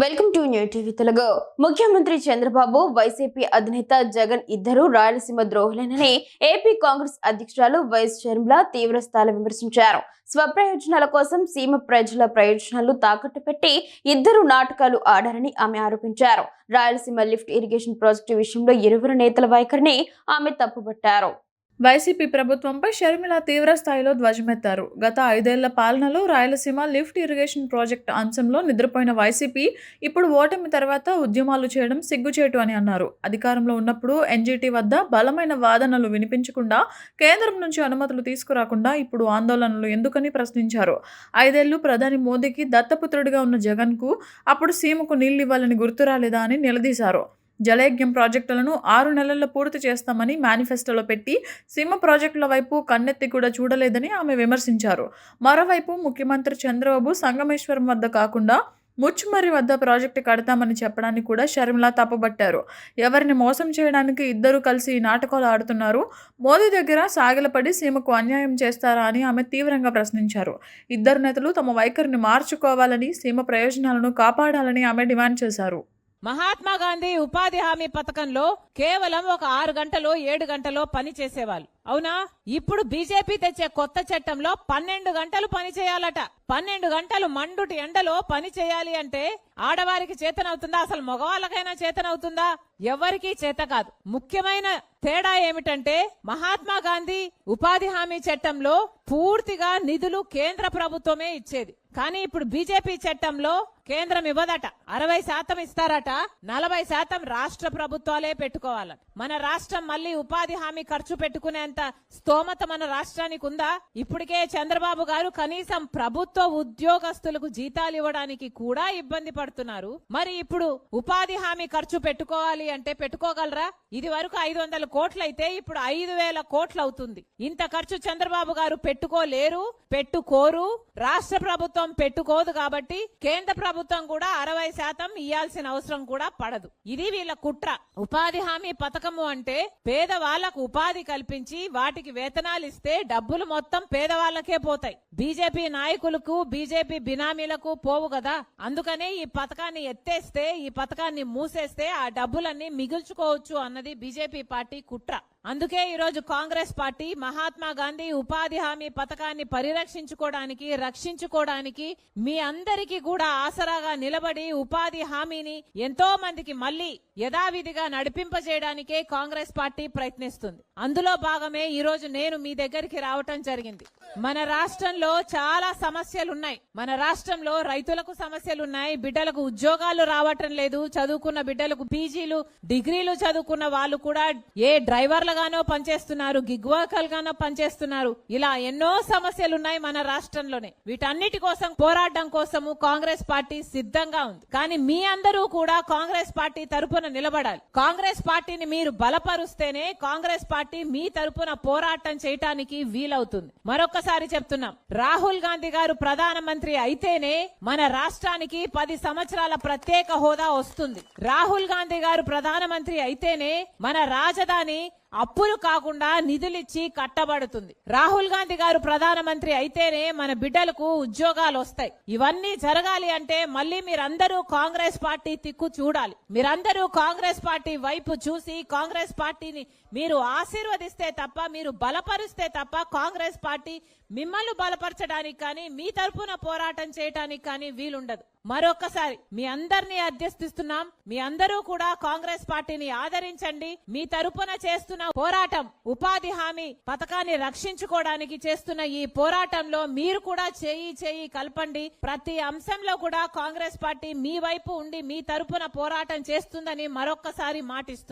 Welcome to new TV Telugu. ముఖ్యమంత్రి Chandrababu, YCP అధినేత జగన్ ఇద్దరు రాయలసీమ ద్రోహులేనని ఏపీ కాంగ్రెస్ అధ్యక్షురాలు వైఎస్ షర్మిల తీవ్ర స్థాయిలో విమర్శించారు. స్వప్రయోజనాల కోసం సీమ ప్రజల ప్రయోజనాలు తాకట్టు పెట్టి ఇద్దరు నాటకాలు ఆడారని ఆమె ఆరోపించారు. రాయలసీమ లిఫ్ట్ ఇరిగేషన్ ప్రాజెక్టు విషయంలో ఇరువురు నేతల వైఖరిని ఆమె తప్పుపట్టారు. వైసీపీ ప్రభుత్వంపై షర్మిల తీవ్ర స్థాయిలో ధ్వజమెత్తారు. గత 5 ఏళ్ల పాలనలో రాయలసీమ లిఫ్ట్ ఇరిగేషన్ ప్రాజెక్టు అంశంలో నిద్రపోయిన వైసీపీ ఇప్పుడు ఓటమి తర్వాత ఉద్యమాలు చేయడం సిగ్గుచేటు అని అన్నారు. అధికారంలో ఉన్నప్పుడు ఎన్జీటీ వద్ద బలమైన వాదనలు వినిపించకుండా, కేంద్రం నుంచి అనుమతులు తీసుకురాకుండా ఇప్పుడు ఆందోళనలు ఎందుకని ప్రశ్నించారు. 5 ఏళ్లు ప్రధాని మోదీకి దత్తపుత్రుడిగా ఉన్న జగన్కు అప్పుడు సీమకు నీళ్లు ఇవ్వాలని గుర్తు రాలేదా అని నిలదీశారు. జలయజ్ఞం ప్రాజెక్టులను 6 నెలల్లో పూర్తి చేస్తామని మేనిఫెస్టోలో పెట్టి సీమ ప్రాజెక్టుల వైపు కన్నెత్తి కూడా చూడలేదని ఆమె విమర్శించారు. మరోవైపు ముఖ్యమంత్రి చంద్రబాబు సంగమేశ్వరం వద్ద కాకుండా ముచ్చుమర్రి వద్ద ప్రాజెక్టు కడతామని చెప్పడాన్ని కూడా షర్మిల తప్పుబట్టారు. ఎవరిని మోసం చేయడానికి ఇద్దరు కలిసి ఈ నాటకాలు ఆడుతున్నారు. మోదీ దగ్గర సాగిలపడి సీమకు అన్యాయం చేస్తారా అని ఆమె తీవ్రంగా ప్రశ్నించారు. ఇద్దరు నేతలు తమ వైఖరిని మార్చుకోవాలని, సీమ ప్రయోజనాలను కాపాడాలని ఆమె డిమాండ్ చేశారు. మహాత్మా గాంధీ ఉపాధి హామీ పథకంలో కేవలం ఒక 6 గంటలో 7 గంటలో పని చేసేవాళ్ళు, అవునా? ఇప్పుడు బీజేపీ తెచ్చే కొత్త చట్టంలో 12 గంటలు పని చేయాలట. 12 గంటలు మండుటి ఎండలో పని చేయాలి అంటే ఆడవారికి చేతనవుతుందా? అసలు మగవాళ్ళకైనా చేతనవుతుందా? ఎవరికీ చేత కాదు. ముఖ్యమైన తేడా ఏమిటంటే మహాత్మా గాంధీ ఉపాధి హామీ చట్టంలో పూర్తిగా నిధులు కేంద్ర ప్రభుత్వమే ఇచ్చేది. కానీ ఇప్పుడు బీజేపీ చట్టంలో కేంద్రం ఇవ్వదట. 60% ఇస్తారట, 40% రాష్ట్ర ప్రభుత్వాలే పెట్టుకోవాలట. మన రాష్ట్రం మళ్ళీ ఉపాధి హామీ ఖర్చు పెట్టుకునేంత స్తోమత మన రాష్ట్రానికి ఉందా? ఇప్పటికే చంద్రబాబు గారు కనీసం ప్రభుత్వ ఉద్యోగస్తులకు జీతాలు ఇవ్వడానికి కూడా ఇబ్బంది పడుతున్నారు. మరి ఇప్పుడు ఉపాధి హామీ ఖర్చు పెట్టుకోవాలి అంటే పెట్టుకోగలరా? ఇది వరకు 500 కోట్లు అయితే ఇప్పుడు 5,000 కోట్లు అవుతుంది. ఇంత ఖర్చు చంద్రబాబు గారు పెట్టుకోలేరు, పెట్టుకోరు. రాష్ట్ర ప్రభుత్వం పెట్టుకోదు కాబట్టి కేంద్ర ప్రభుత్వం కూడా 60% ఇయ్యాల్సిన అవసరం కూడా పడదు. ఇది వీళ్ళ కుట్ర. ఉపాధి హామీ పథకము అంటే పేదవాళ్లకు ఉపాధి కల్పించి వాటికి వేతనాలు ఇస్తే డబ్బులు మొత్తం పేదవాళ్లకే పోతాయి. బీజేపీ నాయకులకు, బీజేపీ బినామీలకు పోవు కదా. అందుకనే ఈ పథకాన్ని ఎత్తేస్తే, ఈ పథకాన్ని మూసేస్తే ఆ డబ్బులన్నీ మిగుల్చుకోవచ్చు అన్నది బీజేపీ పార్టీ కుట్ర. అందుకే ఈరోజు కాంగ్రెస్ పార్టీ మహాత్మా గాంధీ ఉపాధి హామీ పథకాన్ని పరిరక్షించుకోవడానికి, రక్షించుకోవడానికి, మీ అందరికీ కూడా ఆసరాగా నిలబడి ఉపాధి హామీని ఎంతో మందికి మళ్లీ యథావిధిగా నడిపింపజేయడానికే కాంగ్రెస్ పార్టీ ప్రయత్నిస్తుంది. అందులో భాగమే ఈ రోజు నేను మీ దగ్గరికి రావటం జరిగింది. మన రాష్ట్రంలో చాలా సమస్యలున్నాయి. మన రాష్ట్రంలో రైతులకు సమస్యలున్నాయి, బిడ్డలకు ఉద్యోగాలు రావటం లేదు, చదువుకున్న బిడ్డలకు పీజీలు, డిగ్రీలు చదువుకున్న వాళ్ళు కూడా ఏ డ్రైవర్లుగానో పనిచేస్తున్నారు, గిగ్ వర్కర్లుగానో పనిచేస్తున్నారు. ఇలా ఎన్నో సమస్యలున్నాయి మన రాష్ట్రంలోనే. వీటన్నిటి కోసం పోరాటం కోసము కాంగ్రెస్ పార్టీ సిద్ధంగా ఉంది. కానీ మీ అందరూ కూడా కాంగ్రెస్ పార్టీ తరపున నిలబడాలి. కాంగ్రెస్ పార్టీని మీరు బలపరుస్తేనే కాంగ్రెస్ పార్టీ మీ తరపున పోరాటం చేయటానికి వీలవుతుంది. మరొకసారి చెప్తున్నాం, రాహుల్ గాంధీ గారు ప్రధానమంత్రి అయితేనే మన రాష్ట్రానికి 10 సంవత్సరాల ప్రత్యేక హోదా వస్తుంది. రాహుల్ గాంధీ గారు ప్రధానమంత్రి అయితేనే మన రాజధాని అప్పులు కాకుండా నిధులిచ్చి కట్టబడుతుంది. రాహుల్ గాంధీ గారు ప్రధానమంత్రి అయితేనే మన బిడ్డలకు ఉద్యోగాలు వస్తాయి. ఇవన్నీ జరగాలి అంటే మళ్ళీ మీరందరూ కాంగ్రెస్ పార్టీ తిక్కు చూడాలి. మీరందరూ కాంగ్రెస్ పార్టీ వైపు చూసి కాంగ్రెస్ పార్టీని మీరు ఆశీర్వదిస్తే తప్ప, మీరు బలపరిస్తే తప్ప కాంగ్రెస్ పార్టీ మిమ్మల్ని బలపరచడానికి కానీ, మీ తరపున పోరాటం చేయడానికి కానీ వీలుండదు. మరొకసారి మీ అందరినీ అధ్యస్థిస్తున్నాం. మీ అందరూ కూడా కాంగ్రెస్ పార్టీని ఆదరించండి. మీ తరపున చేస్తున్న పోరాటం, ఉపాధి హామీ పథకాన్ని రక్షించుకోవడానికి చేస్తున్న ఈ పోరాటంలో మీరు కూడా చేయి కలపండి. ప్రతి అంశంలో కూడా కాంగ్రెస్ పార్టీ మీ వైపు ఉండి మీ తరపున పోరాటం చేస్తుందని మరొక్కసారి మాటిస్తుంది.